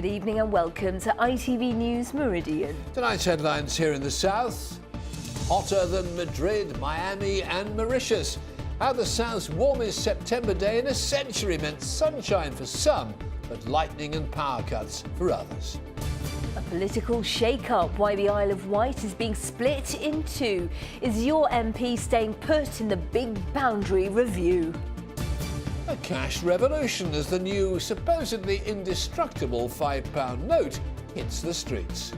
Good evening and welcome to ITV News Meridian. Tonight's headlines here in the south. Hotter than Madrid, Miami and Mauritius. How the south's warmest September day in a century meant sunshine for some, but lightning and power cuts for others. A political shake-up, why the Isle of Wight is being split in two. Is your MP staying put in the big boundary review? A cash revolution as the new, supposedly indestructible £5 note hits the streets.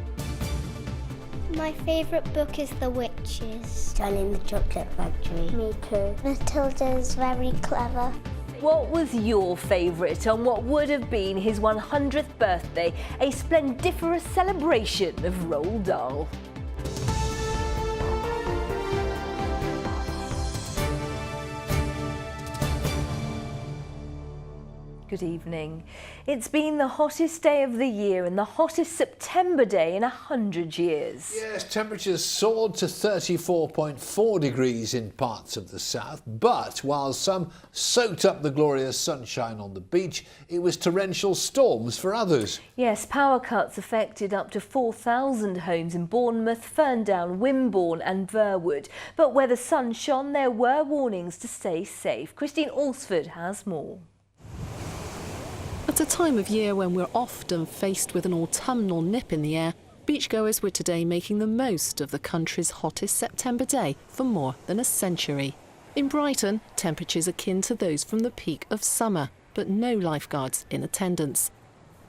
My favourite book is The Witches. Charlie and the Chocolate Factory. Me too. Matilda's very clever. What was your favourite on what would have been his 100th birthday, a splendiferous celebration of Roald Dahl? Good evening. It's been the hottest day of the year and the hottest September day in 100 years. Yes, temperatures soared to 34.4 degrees in parts of the south, but while some soaked up the glorious sunshine on the beach, it was torrential storms for others. Yes, power cuts affected up to 4,000 homes in Bournemouth, Ferndown, Wimborne and Verwood. But where the sun shone, there were warnings to stay safe. Christine Alsford has more. At a time of year when we're often faced with an autumnal nip in the air, beachgoers were today making the most of the country's hottest September day for more than a century. In Brighton, temperatures akin to those from the peak of summer, but no lifeguards in attendance.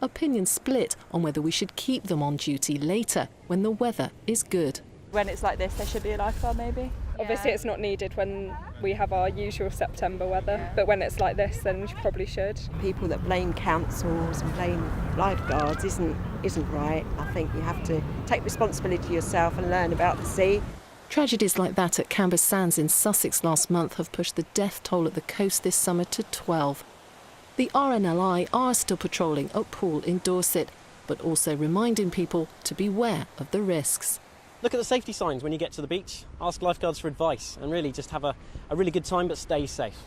Opinions split on whether we should keep them on duty later when the weather is good. When it's like this, there should be a lifeguard maybe. Obviously it's not needed when we have our usual September weather, but when it's like this then we probably should. People that blame councils and blame lifeguards isn't right. I think you have to take responsibility yourself and learn about the sea. Tragedies like that at Camber Sands in Sussex last month have pushed the death toll at the coast this summer to 12. The RNLI are still patrolling at Poole in Dorset, but also reminding people to beware of the risks. Look at the safety signs when you get to the beach, ask lifeguards for advice and really just have a really good time but stay safe.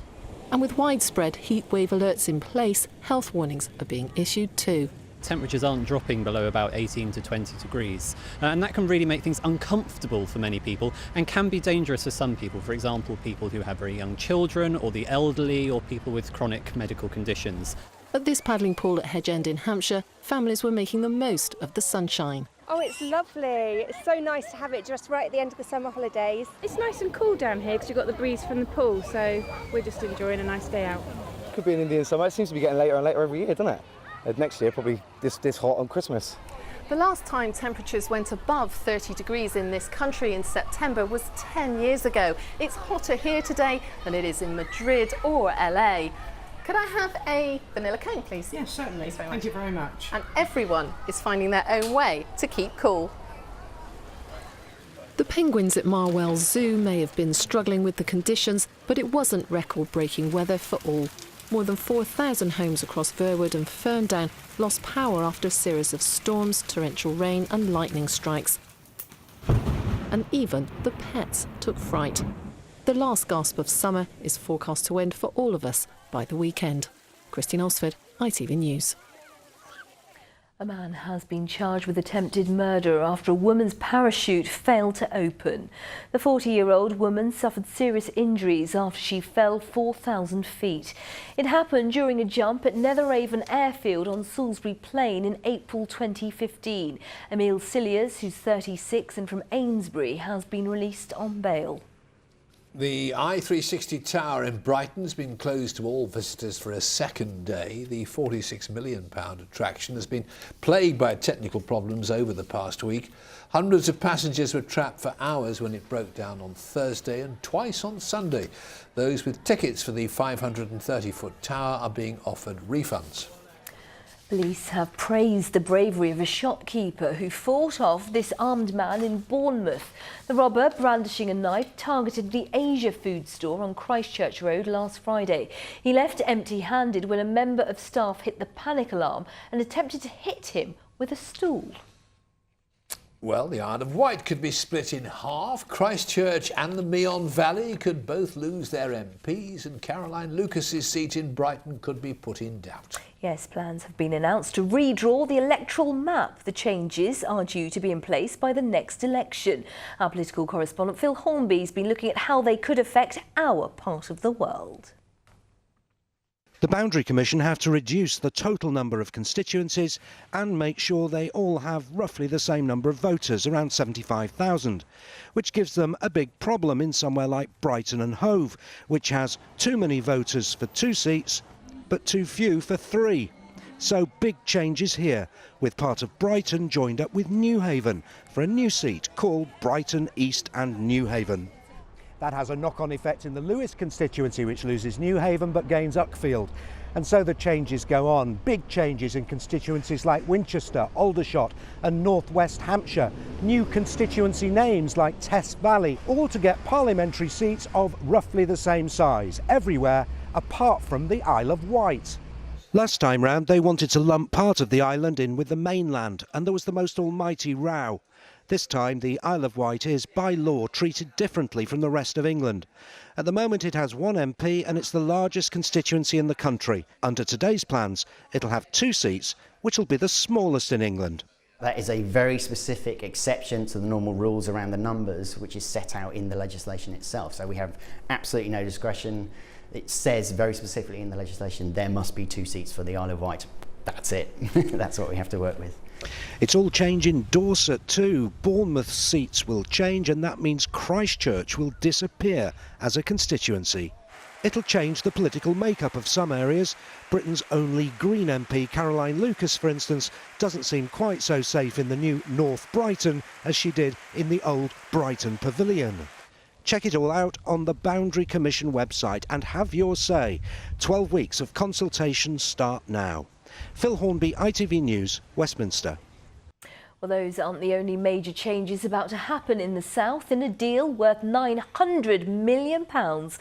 And with widespread heatwave alerts in place, health warnings are being issued too. Temperatures aren't dropping below about 18 to 20 degrees and that can really make things uncomfortable for many people and can be dangerous for some people, for example people who have very young children or the elderly or people with chronic medical conditions. At this paddling pool at Hedge End in Hampshire, families were making the most of the sunshine. Oh, it's lovely. It's so nice to have it just right at the end of the summer holidays. It's nice and cool down here because you've got the breeze from the pool, so we're just enjoying a nice day out. Could be an Indian summer. It seems to be getting later and later every year, doesn't it? Next year, probably this hot on Christmas. The last time temperatures went above 30 degrees in this country in September was 10 years ago. It's hotter here today than it is in Madrid or LA. Could I have a vanilla cone, please? Yes, certainly. Thank you very much. And everyone is finding their own way to keep cool. The penguins at Marwell Zoo may have been struggling with the conditions, but it wasn't record-breaking weather for all. More than 4,000 homes across Verwood and Ferndown lost power after a series of storms, torrential rain and lightning strikes. And even the pets took fright. The last gasp of summer is forecast to end for all of us by the weekend. Christine Alsford, ITV News. A man has been charged with attempted murder after a woman's parachute failed to open. The 40-year-old woman suffered serious injuries after she fell 4,000 feet. It happened during a jump at Netheravon Airfield on Salisbury Plain in April 2015. Emile Cilliers, who's 36 and from Amesbury, has been released on bail. The I-360 tower in Brighton has been closed to all visitors for a second day. The £46 million attraction has been plagued by technical problems over the past week. Hundreds of passengers were trapped for hours when it broke down on Thursday and twice on Sunday. Those with tickets for the 530-foot tower are being offered refunds. Police have praised the bravery of a shopkeeper who fought off this armed man in Bournemouth. The robber, brandishing a knife, targeted the Asia food store on Christchurch Road last Friday. He left empty-handed when a member of staff hit the panic alarm and attempted to hit him with a stool. Well, the Isle of Wight could be split in half. Christchurch and the Meon Valley could both lose their MPs, and Caroline Lucas's seat in Brighton could be put in doubt. Yes, plans have been announced to redraw the electoral map. The changes are due to be in place by the next election. Our political correspondent Phil Hornby's been looking at how they could affect our part of the world. The Boundary Commission have to reduce the total number of constituencies and make sure they all have roughly the same number of voters, around 75,000, which gives them a big problem in somewhere like Brighton and Hove, which has too many voters for 2 seats, but too few for 3. So big changes here, with part of Brighton joined up with Newhaven for a new seat called Brighton East and Newhaven. That has a knock-on effect in the Lewis constituency, which loses Newhaven but gains Uckfield. And so the changes go on. Big changes in constituencies like Winchester, Aldershot and North West Hampshire. New constituency names like Test Valley, all to get parliamentary seats of roughly the same size, everywhere apart from the Isle of Wight. Last time round they wanted to lump part of the island in with the mainland, and there was the most almighty row. This time the Isle of Wight is, by law, treated differently from the rest of England. At the moment it has 1 MP and it's the largest constituency in the country. Under today's plans, it'll have 2 seats, which will be the smallest in England. That is a very specific exception to the normal rules around the numbers, which is set out in the legislation itself. So we have absolutely no discretion. It says very specifically in the legislation there must be 2 seats for the Isle of Wight. That's it. That's what we have to work with. It's all change in Dorset too. Bournemouth's seats will change, and that means Christchurch will disappear as a constituency. It'll change the political makeup of some areas. Britain's only Green MP, Caroline Lucas, for instance, doesn't seem quite so safe in the new North Brighton as she did in the old Brighton Pavilion. Check it all out on the Boundary Commission website and have your say. 12 weeks of consultation start now. Phil Hornby, ITV News, Westminster. Well, those aren't the only major changes about to happen in the south. In a deal worth £900 million, plans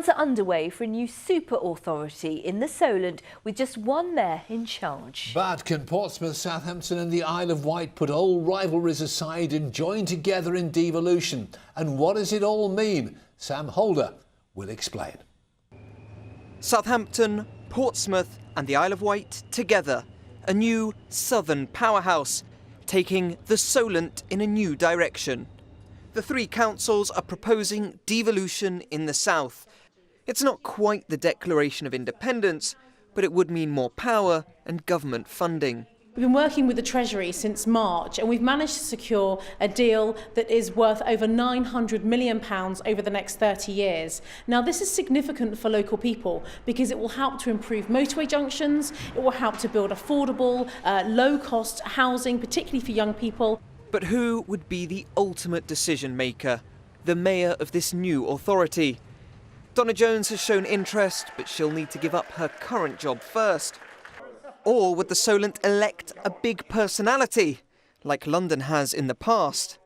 are underway for a new super authority in the Solent with just one mayor in charge. But can Portsmouth, Southampton and the Isle of Wight put old rivalries aside and join together in devolution? And what does it all mean? Sam Holder will explain. Southampton, Portsmouth and the Isle of Wight together, a new southern powerhouse, taking the Solent in a new direction. The 3 councils are proposing devolution in the south. It's not quite the declaration of independence, but it would mean more power and government funding. We've been working with the Treasury since March, and we've managed to secure a deal that is worth over £900 million over the next 30 years. Now, this is significant for local people because it will help to improve motorway junctions, it will help to build affordable, low-cost housing, particularly for young people. But who would be the ultimate decision maker? The mayor of this new authority. Donna Jones has shown interest, but she'll need to give up her current job first. Or would the Solent elect a big personality, like London has in the past?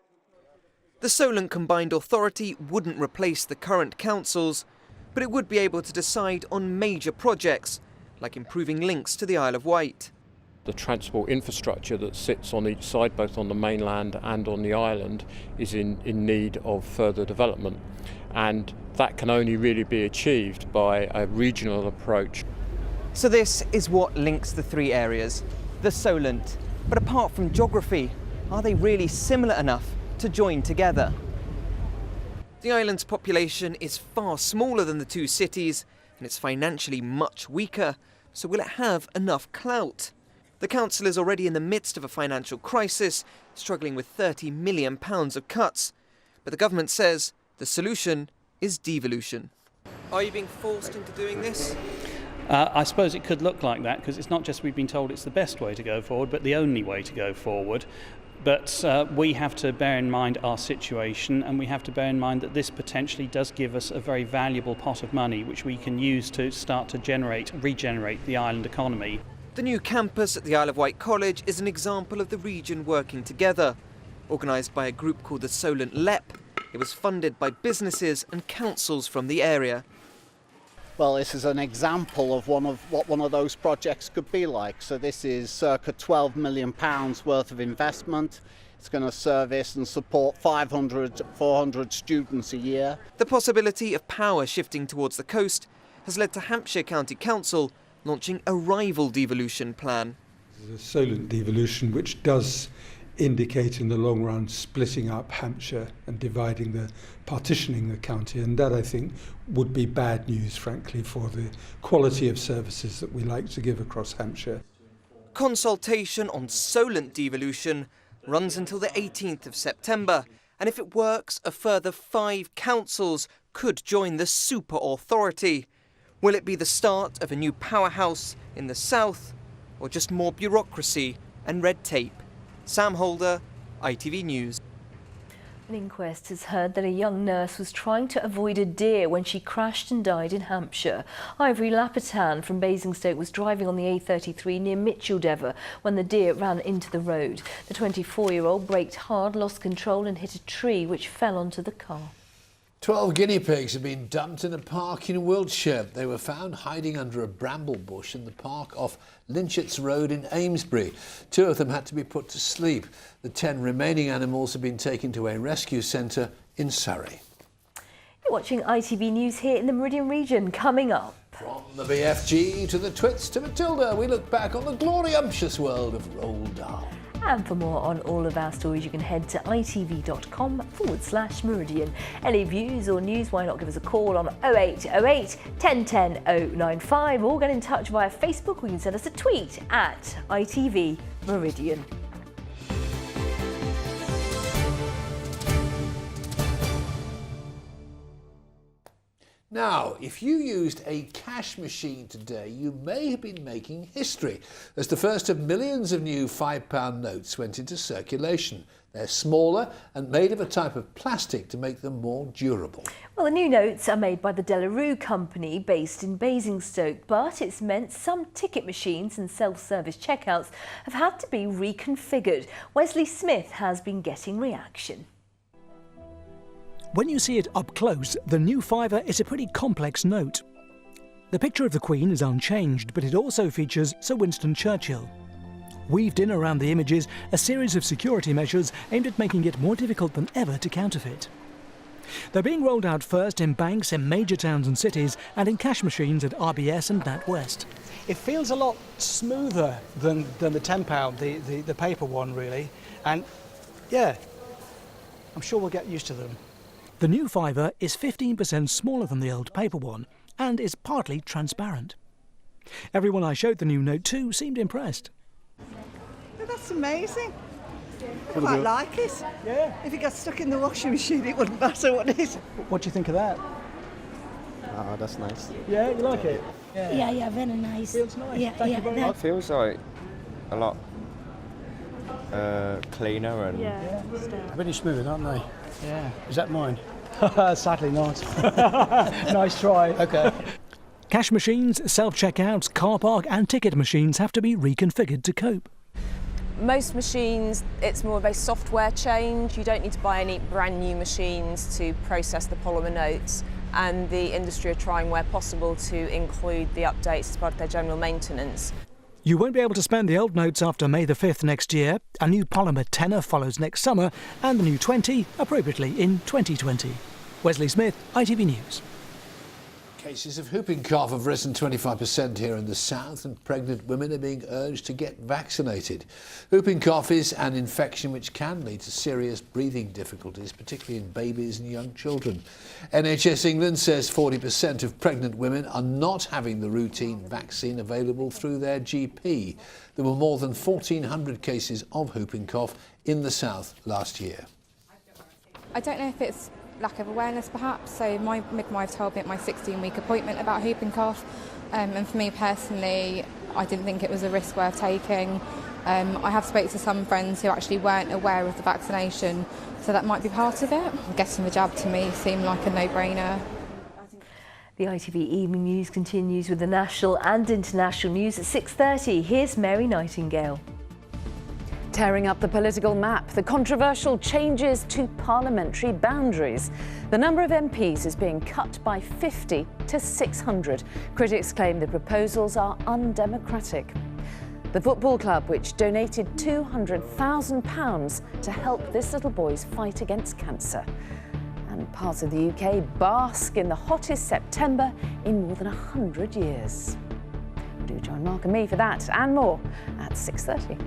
The Solent Combined Authority wouldn't replace the current councils, but it would be able to decide on major projects, like improving links to the Isle of Wight. The transport infrastructure that sits on each side, both on the mainland and on the island, is in need of further development. And that can only really be achieved by a regional approach. So this is what links the 3 areas, the Solent. But apart from geography, are they really similar enough to join together? The island's population is far smaller than the 2 cities, and it's financially much weaker, so will it have enough clout? The council is already in the midst of a financial crisis, struggling with £30 million of cuts. But the government says the solution is devolution. Are you being forced into doing this? I suppose it could look like that, because it's not just we've been told it's the best way to go forward, but the only way to go forward. But we have to bear in mind our situation, and we have to bear in mind that this potentially does give us a very valuable pot of money which we can use to start to regenerate the island economy. The new campus at the Isle of Wight College is an example of the region working together. Organised by a group called the Solent LEP, it was funded by businesses and councils from the area. Well, this is an example of what one of those projects could be like. So this is circa £12 million worth of investment. It's going to service and support 400 students a year. The possibility of power shifting towards the coast has led to Hampshire County Council launching a rival devolution plan. There's a Solent devolution which does indicate in the long run splitting up Hampshire and partitioning the county, and that I think would be bad news, frankly, for the quality of services that we like to give across Hampshire. Consultation on Solent devolution runs until the 18th of September, and if it works, a further 5 councils could join the super authority. Will it be the start of a new powerhouse in the south, or just more bureaucracy and red tape? Sam Holder, ITV News. An inquest has heard that a young nurse was trying to avoid a deer when she crashed and died in Hampshire. Ivory Lapatan from Basingstoke was driving on the A33 near Micheldever when the deer ran into the road. The 24-year-old braked hard, lost control and hit a tree which fell onto the car. 12 guinea pigs have been dumped in a park in Wiltshire. They were found hiding under a bramble bush in the park off Lynchetts Road in Amesbury. 2 of them had to be put to sleep. The 10 remaining animals have been taken to a rescue centre in Surrey. You're watching ITV News here in the Meridian region. Coming up. From the BFG to the Twits to Matilda, we look back on the gloriumptious world of Roald Dahl. And for more on all of our stories, you can head to itv.com/Meridian. Any views or news, why not give us a call on 0808 1010 095 or get in touch via Facebook, or you can send us a tweet at ITV Meridian. Now, if you used a cash machine today, you may have been making history, as the first of millions of new £5 notes went into circulation. They're smaller and made of a type of plastic to make them more durable. Well, the new notes are made by the Delarue company based in Basingstoke, but it's meant some ticket machines and self-service checkouts have had to be reconfigured. Wesley Smith has been getting reaction. When you see it up close, the new fiver is a pretty complex note. The picture of the Queen is unchanged, but it also features Sir Winston Churchill. Weaved in around the images, a series of security measures aimed at making it more difficult than ever to counterfeit. They're being rolled out first in banks in major towns and cities, and in cash machines at RBS and NatWest. It feels a lot smoother than the £10, the paper one, really. And yeah, I'm sure we'll get used to them. The new fiver is 15% smaller than the old paper one and is partly transparent. Everyone I showed the new note to seemed impressed. Oh, that's amazing. I quite like it. Yeah. If it got stuck in the washing machine, it wouldn't matter, would it? What do you think of that? Oh, that's nice. Yeah, you like it? Yeah, very nice. Feels nice. Yeah, Thank you very much. It feels like a lot cleaner and Really smooth, aren't they? Yeah. Is that mine? Sadly not. Nice try. Okay. Cash machines, self-checkouts, car park and ticket machines have to be reconfigured to cope. Most machines, it's more of a software change. You don't need to buy any brand new machines to process the polymer notes, and the industry are trying where possible to include the updates as part of their general maintenance. You won't be able to spend the old notes after May the 5th next year. A new polymer tenner follows next summer, and the new 20, appropriately, in 2020. Wesley Smith, ITV News. Cases of whooping cough have risen 25% here in the south, and pregnant women are being urged to get vaccinated. Whooping cough is an infection which can lead to serious breathing difficulties, particularly in babies and young children. NHS England says 40% of pregnant women are not having the routine vaccine available through their GP. There were more than 1,400 cases of whooping cough in the south last year. I don't know if it's lack of awareness perhaps, so my midwife told me at my 16-week appointment about whooping cough, and for me personally I didn't think it was a risk worth taking. I have spoken to some friends who actually weren't aware of the vaccination, so that might be part of it. Getting the jab to me seemed like a no-brainer. The ITV Evening News continues with the national and international news at 6:30. Here's Mary Nightingale. Tearing up the political map, the controversial changes to parliamentary boundaries. The number of MPs is being cut by 50 to 600. Critics claim the proposals are undemocratic. The football club, which donated £200,000 to help this little boy's fight against cancer. And parts of the UK bask in the hottest September in more than 100 years. Do join Mark and me for that and more at 6:30.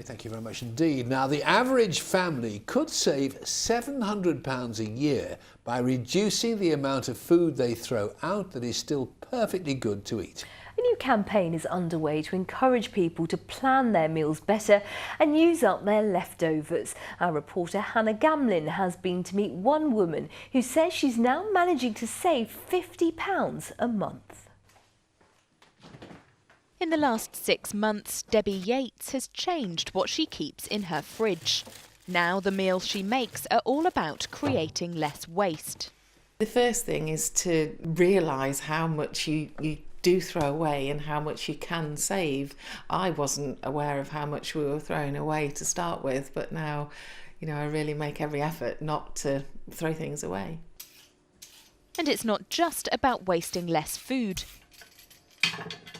Thank you very much indeed. Now, the average family could save £700 a year by reducing the amount of food they throw out that is still perfectly good to eat. A new campaign is underway to encourage people to plan their meals better and use up their leftovers. Our reporter Hannah Gamlin has been to meet one woman who says she's now managing to save £50 a month. In the last 6 months, Debbie Yates has changed what she keeps in her fridge. Now the meals she makes are all about creating less waste. The first thing is to realise how much you do throw away and how much you can save. I wasn't aware of how much we were throwing away to start with, but now, I really make every effort not to throw things away. And it's not just about wasting less food.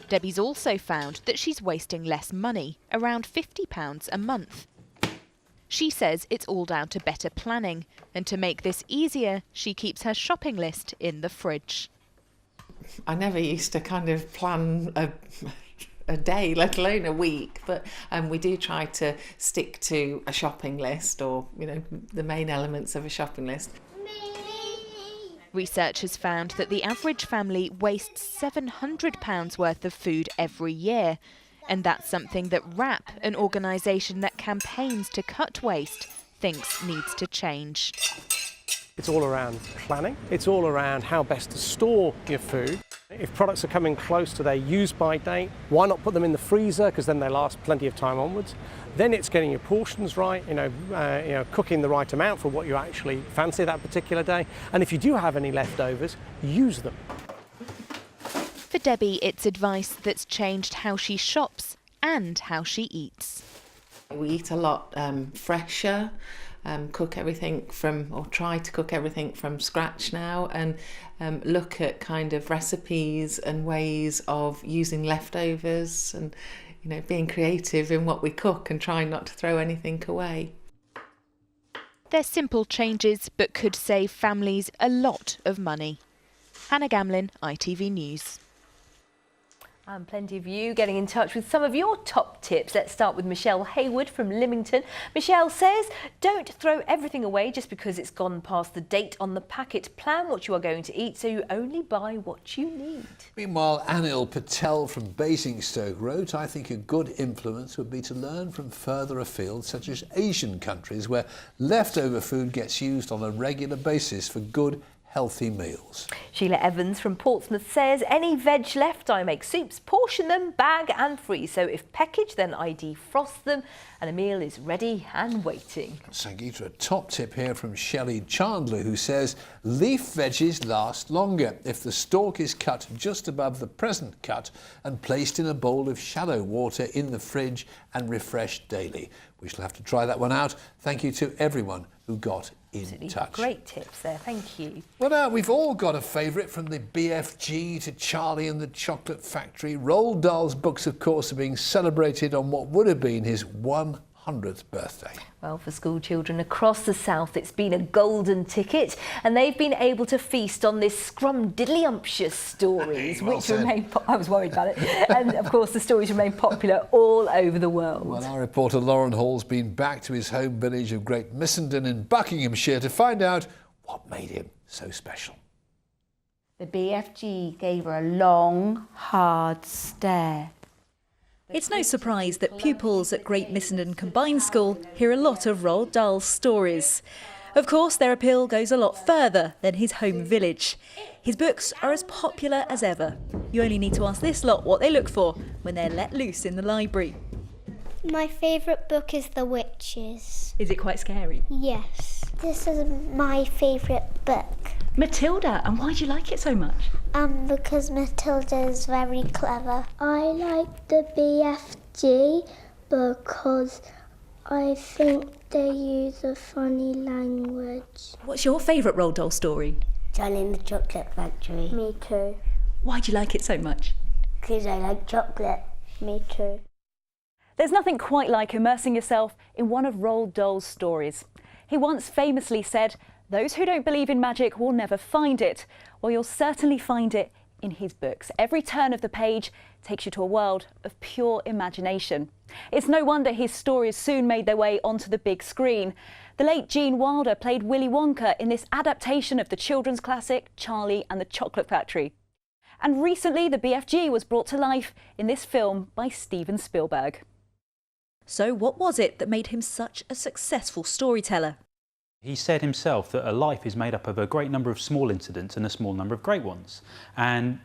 Debbie's also found that she's wasting less money, around £50 a month. She says it's all down to better planning, and to make this easier, she keeps her shopping list in the fridge. I never used to kind of plan a day, let alone a week, but we do try to stick to a shopping list, or, the main elements of a shopping list. Research has found that the average family wastes £700 worth of food every year. And that's something that WRAP, an organisation that campaigns to cut waste, thinks needs to change. It's all around planning. It's all around how best to store your food. If products are coming close to their use-by date, why not put them in the freezer, because then they last plenty of time onwards. Then it's getting your portions right, cooking the right amount for what you actually fancy that particular day. And if you do have any leftovers, use them. For Debbie, it's advice that's changed how she shops and how she eats. We eat a lot fresher, cook everything try to cook everything from scratch now, and look at kind of recipes and ways of using leftovers, and being creative in what we cook and trying not to throw anything away. They're simple changes, but could save families a lot of money. Hannah Gamlin, ITV News. And plenty of you getting in touch with some of your top tips. Let's start with Michelle Hayward from Lymington. Michelle says, don't throw everything away just because it's gone past the date on the packet. Plan what you are going to eat so you only buy what you need. Meanwhile, Anil Patel from Basingstoke wrote, I think a good influence would be to learn from further afield, such as Asian countries, where leftover food gets used on a regular basis for good, healthy meals. Sheila Evans from Portsmouth says, any veg left, I make soups, portion them, bag and freeze. So if packaged, then I defrost them and a meal is ready and waiting. Sangeeta, a top tip here from Shelley Chandler, who says, leaf veggies last longer if the stalk is cut just above the present cut and placed in a bowl of shallow water in the fridge and refreshed daily. We shall have to try that one out. Thank you to everyone who got in touch. Great tips there, thank you. Well, now, we've all got a favourite, from the BFG to Charlie and the Chocolate Factory. Roald Dahl's books, of course, are being celebrated on what would have been his 100th birthday. Well, for school children across the south, it's been a golden ticket, and they've been able to feast on this scrumdiddlyumptious stories, which remain. I was worried about it, and of course the stories remain popular all over the world. Well, our reporter Lauren Hall's been back to his home village of Great Missenden in Buckinghamshire to find out what made him so special. The BFG gave her a long, hard stare. It's no surprise that pupils at Great Missenden Combined School hear a lot of Roald Dahl's stories. Of course, their appeal goes a lot further than his home village. His books are as popular as ever. You only need to ask this lot what they look for when they're let loose in the library. My favourite book is The Witches. Is it quite scary? Yes. This is my favourite book. Matilda, and why do you like it so much? Because Matilda is very clever. I like the BFG because I think they use a funny language. What's your favourite Roald Dahl story? Charlie in the Chocolate Factory. Me too. Why do you like it so much? Because I like chocolate. Me too. There's nothing quite like immersing yourself in one of Roald Dahl's stories. He once famously said, "Those who don't believe in magic will never find it." Well, you'll certainly find it in his books. Every turn of the page takes you to a world of pure imagination. It's no wonder his stories soon made their way onto the big screen. The late Gene Wilder played Willy Wonka in this adaptation of the children's classic Charlie and the Chocolate Factory. And recently the BFG was brought to life in this film by Steven Spielberg. So what was it that made him such a successful storyteller? He said himself that a life is made up of a great number of small incidents and a small number of great ones. And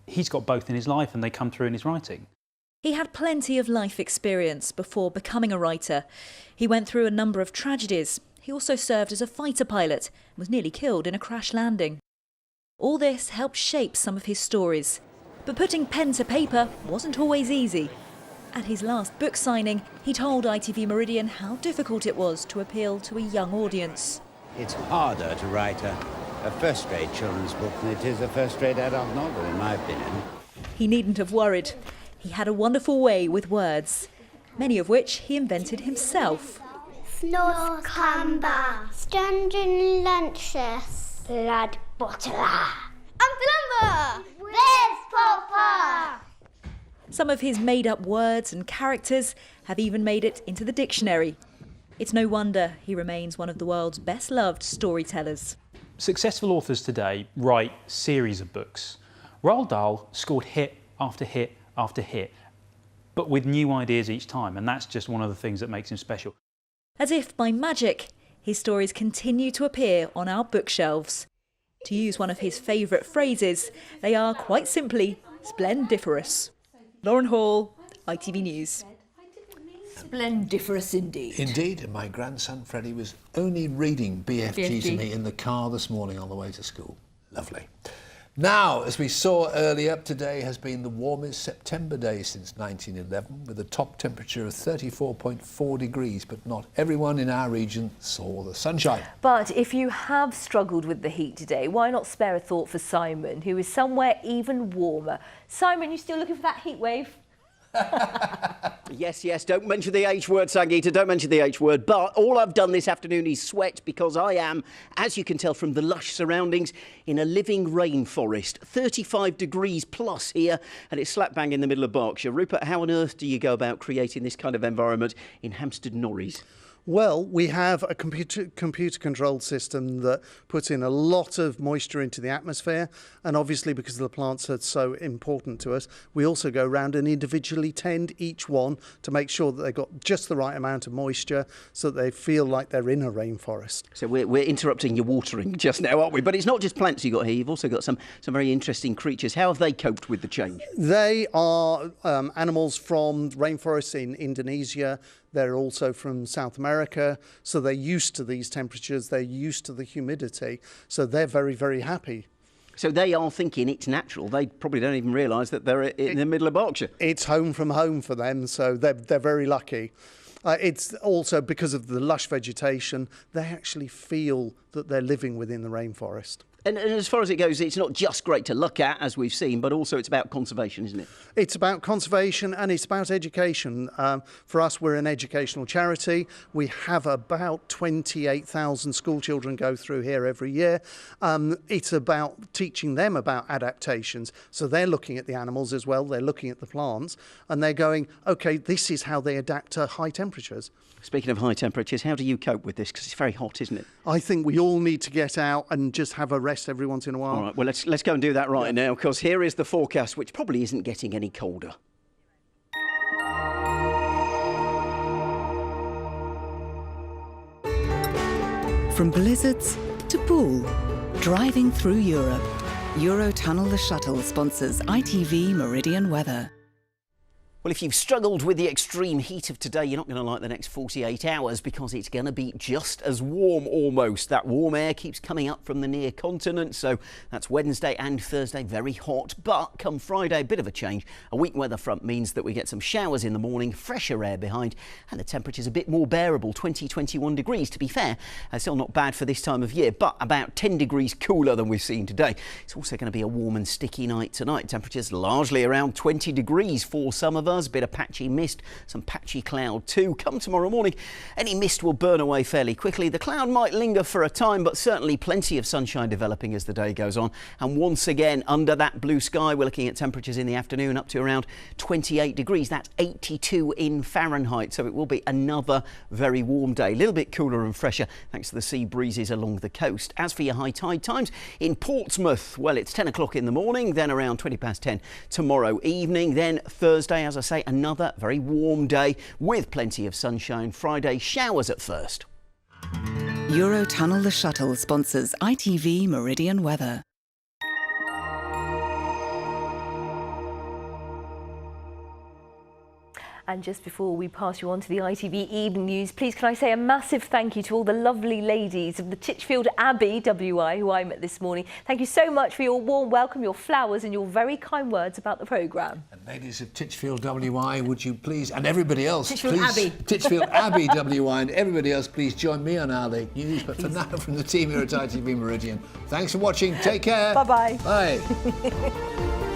he's got both in his life and they come through in his writing. He had plenty of life experience before becoming a writer. He went through a number of tragedies. He also served as a fighter pilot and was nearly killed in a crash landing. All this helped shape some of his stories. But putting pen to paper wasn't always easy. At his last book signing, he told ITV Meridian how difficult it was to appeal to a young audience. It's harder to write a first-rate children's book than it is a first-rate adult novel, in my opinion. He needn't have worried. He had a wonderful way with words, many of which he invented himself. Snorcamba. Stungeon lunches. Blood bottler. And plumber. Where's Papa? Some of his made-up words and characters have even made it into the dictionary. It's no wonder he remains one of the world's best-loved storytellers. Successful authors today write series of books. Roald Dahl scored hit after hit after hit, but with new ideas each time, and that's just one of the things that makes him special. As if by magic, his stories continue to appear on our bookshelves. To use one of his favourite phrases, they are quite simply splendiferous. Lauren Hall, ITV News. Splendiferous indeed. Indeed, and my grandson Freddie was only reading BFG to me in the car this morning on the way to school. Lovely. Now, as we saw earlier, today has been the warmest September day since 1911, with a top temperature of 34.4 degrees, but not everyone in our region saw the sunshine. But if you have struggled with the heat today, why not spare a thought for Simon, who is somewhere even warmer? Simon, you still looking for that heat wave? Yes, don't mention the H word, Sangeeta, don't mention the H word. But all I've done this afternoon is sweat because I am, as you can tell from the lush surroundings, in a living rainforest. 35 degrees plus here, and it's slap bang in the middle of Berkshire. Rupert, how on earth do you go about creating this kind of environment in Hampstead Norreys? Well, we have a computer-controlled system that puts in a lot of moisture into the atmosphere, and obviously because the plants are so important to us, we also go around and individually tend each one to make sure that they've got just the right amount of moisture so that they feel like they're in a rainforest. So we're interrupting your watering just now, aren't we? But it's not just plants you've got here, you've also got some very interesting creatures. How have they coped with the change? They are animals from rainforests in Indonesia. They're also from South America, so they're used to these temperatures, they're used to the humidity, so they're very, very happy. So they are thinking it's natural. They probably don't even realise that they're in the middle of Berkshire. It's home from home for them, so they're very lucky. It's also because of the lush vegetation, they actually feel that they're living within the rainforest. And as far as it goes, it's not just great to look at, as we've seen, but also it's about conservation, isn't it? It's about conservation and it's about education. For us, we're an educational charity. We have about 28,000 school children go through here every year. It's about teaching them about adaptations. So they're looking at the animals as well, they're looking at the plants, and they're going, OK, this is how they adapt to high temperatures. Speaking of high temperatures, how do you cope with this? Because it's very hot, isn't it? I think we all need to get out and just have a rest every once in a while. All right, well, let's go and do that right now, because here is the forecast, which probably isn't getting any colder. From blizzards to pool, driving through Europe. Eurotunnel the Shuttle sponsors ITV Meridian weather. Well, if you've struggled with the extreme heat of today, you're not going to like the next 48 hours because it's going to be just as warm almost. That warm air keeps coming up from the near continent, so that's Wednesday and Thursday, very hot. But come Friday, a bit of a change. A weak weather front means that we get some showers in the morning, fresher air behind, and the temperature's a bit more bearable, 20, 21 degrees to be fair. Still not bad for this time of year, but about 10 degrees cooler than we've seen today. It's also going to be a warm and sticky night tonight. Temperatures largely around 20 degrees for some of us. A bit of patchy mist, some patchy cloud too. Come tomorrow morning, any mist will burn away fairly quickly. The cloud might linger for a time, but certainly plenty of sunshine developing as the day goes on. And once again, under that blue sky, we're looking at temperatures in the afternoon up to around 28 degrees. That's 82 in Fahrenheit. So it will be another very warm day. A little bit cooler and fresher thanks to the sea breezes along the coast. As for your high tide times in Portsmouth, well, it's 10 o'clock in the morning, then around 20 past 10 tomorrow evening. Then Thursday, as I say, another very warm day with plenty of sunshine. Friday, showers at first. Eurotunnel the Shuttle sponsors ITV Meridian weather. And just before we pass you on to the ITV Evening News, please can I say a massive thank you to all the lovely ladies of the Titchfield Abbey WI who I met this morning. Thank you so much for your warm welcome, your flowers and your very kind words about the programme. And ladies of Titchfield WI, would you please, and everybody else, Titchfield Abbey. Titchfield Abbey WI and everybody else, please join me on our late news. But for now, from the team here at ITV Meridian, thanks for watching. Take care. Bye-bye. Bye.